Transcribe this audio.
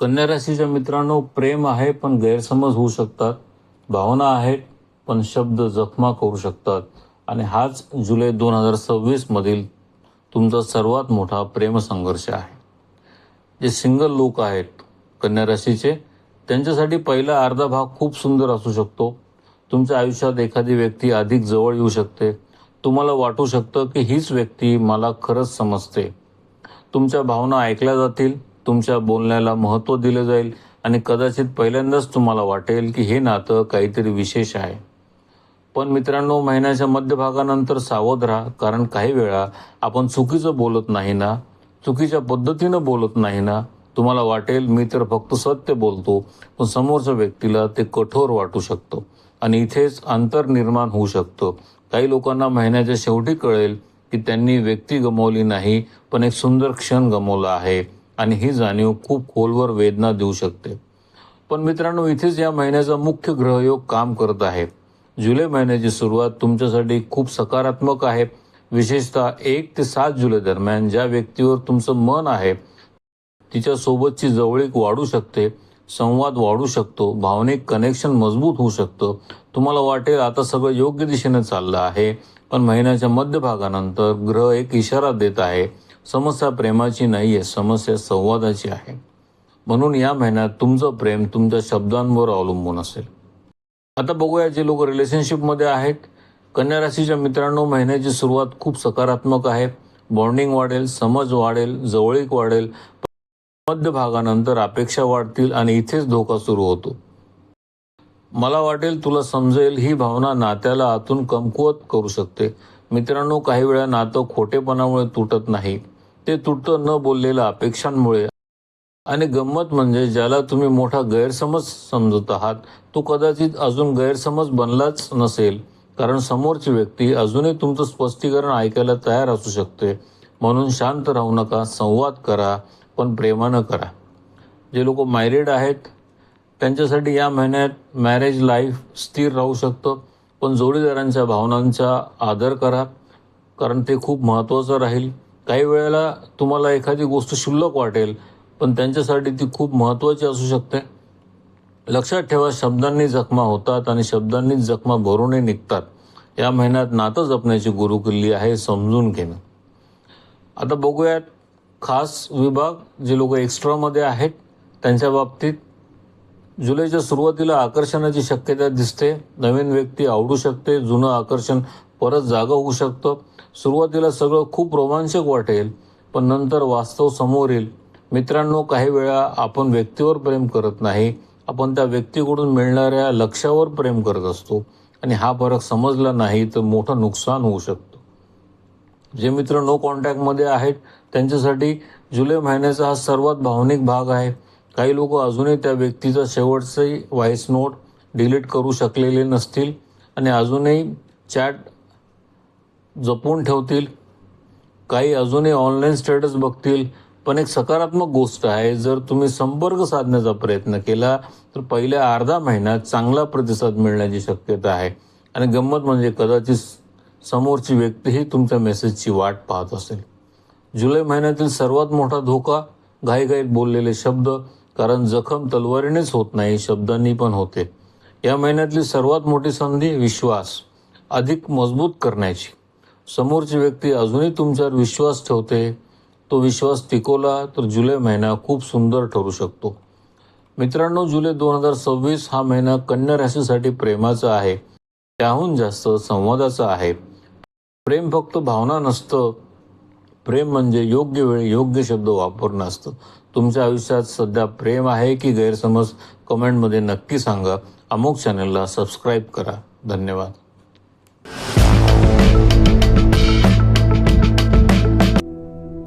कन्या राशीच्या मित्रांनो, प्रेम आहे पण गैरसमज होऊ शकतात. भावना आहेत पण शब्द जखमा करू शकतात. आणि हाच जुलै 2026 मधील तुमचा सर्वात मोठा प्रेमसंघर्ष आहे. जे सिंगल लोक आहेत कन्या राशीचे, त्यांच्यासाठी पहिला अर्धा भाग खूप सुंदर असू शकतो. तुमच्या आयुष्यात एखादी व्यक्ती अधिक जवळ येऊ शकते. तुम्हाला वाटू शकतं की हीच व्यक्ती मला खरंच समजते. तुमच्या भावना ऐकल्या जातील, तुमच्या बोलण्याला महत्त्व दिले जाईल आणि कदाचित पहिल्यांदाच तुम्हाला वाटेल की हे नातं काहीतरी विशेष आहे. पण मित्रांनो, महिन्याच्या मध्यभागानंतर सावध राहा, कारण काही वेळा आपण चुकीचं बोलत नाही ना, चुकीच्या पद्धतीनं बोलत नाही ना. तुम्हाला वाटेल मी तर फक्त सत्य बोलतो, पण समोरच्या व्यक्तीला ते कठोर वाटू शकतं आणि इथेच अंतर निर्माण होऊ शकतं. काही लोकांना महिन्याच्या शेवटी कळेल की त्यांनी व्यक्ती गमावली नाही, पण एक सुंदर क्षण गमावला आहे आणि ही जाणीव खूप खोलवर वेदना देऊ शकते. पण मित्रांनो, इथेच या महिन्याचा मुख्य ग्रहयोग काम करत आहे. जुलै महिन्याची सुरुवात तुमच्यासाठी खूप सकारात्मक आहे. विशेषतः 1 ते 7 जुलै दरम्यान ज्या व्यक्तीवर तुमचं मन आहे तिच्यासोबतची जवळीक वाढू शकते, संवाद वाढू शकतो, भावनिक कनेक्शन मजबूत होऊ शकतं. तुम्हाला वाटेल आता सगळं योग्य दिशेने चाललं आहे, पण महिन्याच्या मध्यभागानंतर ग्रह एक इशारा देत आहे. समस्या प्रेमाची नाही आहे, समस्या संवादाची आहे. म्हणून या महिन्यात तुमचं प्रेम तुमच्या शब्दांवर अवलंबून असेल. आता बघूया जे लोक रिलेशनशिपमध्ये आहेत. कन्या राशीच्या मित्रांनो, महिन्याची सुरुवात खूप सकारात्मक आहे. बॉन्डिंग वाढेल, समज वाढेल, जवळीक वाढेल. मध्यभागानंतर अपेक्षा वाढतील आणि इथेच धोका सुरू होतो. मला वाटेल तुला समजेल ही भावना नात्याला आतून कमकुवत करू शकते. मित्रांनो, काही वेळा नातं खोटेपणामुळे तुटत नाही, ते तुटतं न बोललेल्या अपेक्षांमुळे. आणि गंमत म्हणजे ज्याला तुम्ही मोठा गैरसमज समजत आहात तो कदाचित अजून गैरसमज बनलाच नसेल, कारण समोरची व्यक्ती अजूनही तुमचं स्पष्टीकरण ऐकायला तयार असू शकते. म्हणून शांत राहू नका, संवाद करा, पण प्रेमानं करा. जे लोक मॅरिड आहेत त्यांच्यासाठी या महिन्यात मॅरेज लाईफ स्थिर राहू शकतं, पण जोडीदारांच्या भावनांचा आदर करा, कारण ते खूप महत्त्वाचं राहील. काही वेळेला तुम्हाला एखादी गोष्ट क्षुल्लक वाटेल, पण त्यांच्यासाठी ती खूप महत्त्वाची असू शकते. लक्षात ठेवा, शब्दांनी जखमा होतात आणि शब्दांनीच जखमा भरूनही निघतात. या महिन्यात नातं जपण्याची गुरुकिल्ली आहे समजून घेणं. आता बघूयात खास विभाग. जे लोक एक्स्ट्रामध्ये आहेत त्यांच्या बाबतीत जुलैच्या सुरुवातीला आकर्षणाची शक्यता दिसते. नवीन व्यक्ती आवडू शकते, जुनं आकर्षण परत जागा होऊ शकतं. सुरुवातीला सगळं खूप रोमांचक वाटेल, पण नंतर वास्तव समोर येईल. मित्रांनो, काही वेळा आपण व्यक्तीवर प्रेम करत नाही, आपण त्या व्यक्तीकडून मिळणाऱ्या लक्ष्यावर प्रेम करत असतो आणि हा फरक समजला नाही तर मोठं नुकसान होऊ शकतं. जे मित्र नो कॉन्टॅक्टमध्ये आहेत त्यांच्यासाठी जुलै महिन्याचा हा सर्वात भावनिक भाग आहे. काही लोक अजूनही त्या व्यक्तीचा शेवटची व्हॉइस नोट डिलीट करू शकलेले नसतील आणि अजूनही चॅट जपून ठेवतील. काही अजूनही ऑनलाईन स्टेटस बघतील. पण एक सकारात्मक गोष्ट आहे, जर तुम्ही संपर्क साधण्याचा प्रयत्न केला तर पहिल्या अर्धा महिन्यात चांगला प्रतिसाद मिळण्याची शक्यता आहे. आणि गंमत म्हणजे कदाचित समोरची व्यक्तीही तुमच्या मेसेजची वाट पाहत असेल. जुलै महिन्यातील सर्वात मोठा धोका घाईघाईत बोललेले शब्द, कारण जखम तलवारीनेच होत नाही, शब्दांनी पण होते. या महिन्यातली सर्वात मोठी संधी विश्वास अधिक मजबूत करण्याची. समोरची व्यक्ती अजूनही तुमच्यावर विश्वास ठेवते. तो विश्वास टिकवला तर जुलै महिना खूप सुंदर ठरू शकतो. मित्रांनो, जुलै 2026 हा महिना कन्या राशीसाठी प्रेमाचा आहे, त्याहून जास्त संवादाचा आहे. प्रेम फक्त भावना नसतं, प्रेम म्हणजे योग्य वेळी योग्य शब्द वापरणं असतं. तुमच्या आयुष्यात सध्या प्रेम आहे की गैरसमज? कमेंटमध्ये नक्की सांगा. अमुक चॅनलला सबस्क्राईब करा. धन्यवाद.